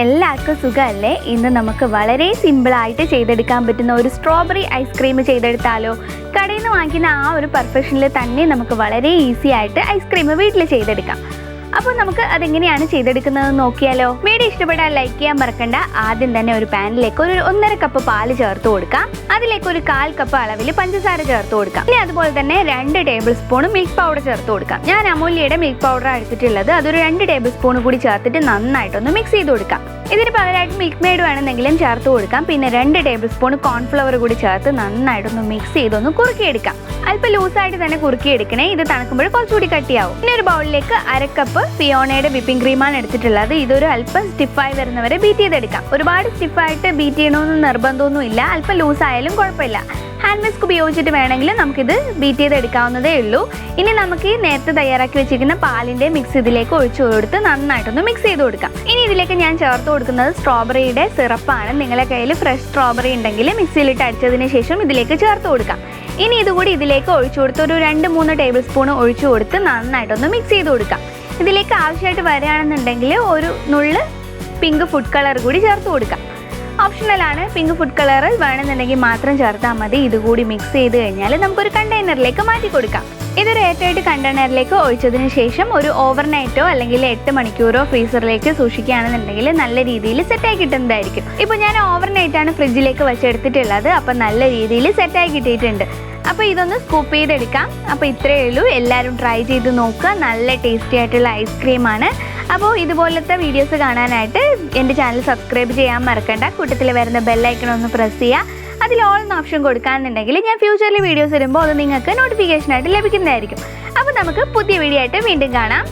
എല്ലാവർക്കും സുഖമല്ലേ? ഇന്ന് നമുക്ക് വളരെ സിമ്പിളായിട്ട് ചെയ്തെടുക്കാൻ പറ്റുന്ന ഒരു സ്ട്രോബെറി ഐസ്ക്രീം ചെയ്തെടുത്താലോ? കടയിൽ നിന്ന് വാങ്ങിക്കുന്ന ആ ഒരു പെർഫെക്ഷനിൽ തന്നെ നമുക്ക് വളരെ ഈസി ആയിട്ട് ഐസ്ക്രീം വീട്ടിൽ ചെയ്തെടുക്കാം. അപ്പോൾ നമുക്ക് അതെങ്ങനെയാണ് ചെയ്തെടുക്കുന്നത് നോക്കിയാലോ? വീഡിയോ ഇഷ്ടപ്പെട്ടാൽ ലൈക്ക് ചെയ്യാൻ മറക്കണ്ട. ആദ്യം തന്നെ ഒരു പാനിലേക്ക് ഒരു 1.5 കപ്പ് പാല് ചേർത്ത് കൊടുക്കാം. അതിലേക്ക് ഒരു 1/4 കപ്പ് അളവിൽ പഞ്ചസാര ചേർത്ത് കൊടുക്കാം. ഇനി അതുപോലെ തന്നെ 2 ടേബിൾ സ്പൂൺ മിൽക്ക് പൗഡർ ചേർത്ത് കൊടുക്കാം. ഞാൻ അമൂല്യയുടെ മിൽക്ക് പൗഡർ എടുത്തിട്ടുള്ളത്. അതൊരു 2 ടേബിൾ സ്പൂൺ കൂടി ചേർത്തിട്ട് നന്നായിട്ടൊന്ന് മിക്സ് ചെയ്ത് കൊടുക്കാം. ഇതിന് പകരമായിട്ട് മിൽക്ക് മെയ്ഡ് വേണമെന്നെങ്കിലും ചേർത്ത് കൊടുക്കാം. പിന്നെ 2 ടേബിൾ സ്പൂൺ കോൺഫ്ലവർ കൂടി ചേർത്ത് നന്നായിട്ടൊന്ന് മിക്സ് ചെയ്തൊന്ന് കുറുക്കിയെടുക്കാം. അല്പം ലൂസായിട്ട് തന്നെ കുറുക്കിയെടുക്കണേ, ഇത് തണുക്കുമ്പോൾ കുറച്ചുകൂടി കട്ടിയാവും. ഇനി ഒരു ബൗളിലേക്ക് 1/2 കപ്പ് ഫിയോണയുടെ വിപ്പിംഗ് ക്രീമാണ് എടുത്തിട്ടുള്ളത്. ഇതൊരു അല്പം സ്റ്റിഫായി വരുന്നവരെ ബീറ്റ് ചെയ്തെടുക്കാം. ഒരുപാട് സ്റ്റിഫായിട്ട് ബീറ്റ് ചെയ്യണമെന്ന് നിർബന്ധമൊന്നും ഇല്ല, അല്പം ലൂസായാലും കുഴപ്പമില്ല. ഹാൻഡ് വിസ്ക് ഉപയോഗിച്ചിട്ട് വേണമെങ്കിൽ നമുക്കിത് ബീറ്റ് ചെയ്തെടുക്കാവുന്നതേ ഉള്ളൂ. ഇനി നമുക്ക് നേരത്തെ തയ്യാറാക്കി വെച്ചിരിക്കുന്ന പാലിൻ്റെ മിക്സ് ഇതിലേക്ക് ഒഴിച്ചു കൊടുത്ത് നന്നായിട്ടൊന്ന് മിക്സ് ചെയ്ത് കൊടുക്കാം. ഇനി ഇതിലേക്ക് ഞാൻ ചേർത്ത് കൊടുക്കുന്നത് സ്ട്രോബെറിയുടെ സിറപ്പാണ്. നിങ്ങളുടെ കയ്യിൽ ഫ്രഷ് സ്ട്രോബെറി ഉണ്ടെങ്കിൽ മിക്സിയിലിട്ട് അടിച്ചതിന് ശേഷം ഇതിലേക്ക് ചേർത്ത് കൊടുക്കാം. ഇനി ഇതുകൂടി ഇതിലേക്ക് ഒഴിച്ചു കൊടുത്ത് ഒരു 2-3 ടേബിൾ സ്പൂൺ ഒഴിച്ചു കൊടുത്ത് നന്നായിട്ടൊന്ന് മിക്സ് ചെയ്ത് കൊടുക്കാം. ഇതിലേക്ക് ആവശ്യമായിട്ട് വരികയാണെന്നുണ്ടെങ്കിൽ ഒരു നുള്ള് പിങ്ക് ഫുഡ് കളർ കൂടി ചേർത്ത് കൊടുക്കാം. ഓപ്ഷണലാണ്, പിങ്ക് ഫുഡ് കളർ വേണമെന്നുണ്ടെങ്കിൽ മാത്രം ചേർത്താൽ മതി. ഇതുകൂടി മിക്സ് ചെയ്ത് കഴിഞ്ഞാൽ നമുക്കൊരു കണ്ടെയ്നറിലേക്ക് മാറ്റി കൊടുക്കാം. ഇതൊരു എയർടൈറ്റ് കണ്ടെയ്നറിലേക്ക് ഒഴിച്ചതിന് ശേഷം ഒരു ഓവർനൈറ്റോ അല്ലെങ്കിൽ 8 മണിക്കൂറോ ഫ്രീസറിലേക്ക് സൂക്ഷിക്കുകയാണെന്നുണ്ടെങ്കിൽ നല്ല രീതിയിൽ സെറ്റായി കിട്ടുന്നതായിരിക്കും. ഇപ്പോൾ ഞാൻ ഓവർനൈറ്റാണ് ഫ്രിഡ്ജിലേക്ക് വെച്ചെടുത്തിട്ടുള്ളത്. അപ്പോൾ നല്ല രീതിയിൽ സെറ്റായി കിട്ടിയിട്ടുണ്ട്. അപ്പോൾ ഇതൊന്ന് സ്കൂപ്പ് ചെയ്തെടുക്കാം. അപ്പോൾ ഇത്രയേ ഉള്ളൂ. എല്ലാവരും ട്രൈ ചെയ്ത് നോക്കുക. നല്ല ടേസ്റ്റി ആയിട്ടുള്ള ഐസ്ക്രീമാണ്. അപ്പോൾ ഇതുപോലത്തെ വീഡിയോസ് കാണാനായിട്ട് എൻ്റെ ചാനൽ സബ്സ്ക്രൈബ് ചെയ്യാൻ മറക്കണ്ട. കൂട്ടത്തിൽ വരുന്ന ബെല്ലൈക്കൺ ഒന്ന് പ്രസ് ചെയ്യുക. അതിൽ ഓൾ എന്ന ഓപ്ഷൻ കൊടുക്കുകയാണെന്നുണ്ടെങ്കിൽ ഞാൻ ഫ്യൂച്ചറിൽ വീഡിയോസ് ഇടുമ്പോൾ അത് നിങ്ങൾക്ക് നോട്ടിഫിക്കേഷനായിട്ട് ലഭിക്കുന്നതായിരിക്കും. അപ്പോൾ നമുക്ക് പുതിയ വീഡിയോ ആയിട്ട് വീണ്ടും കാണാം.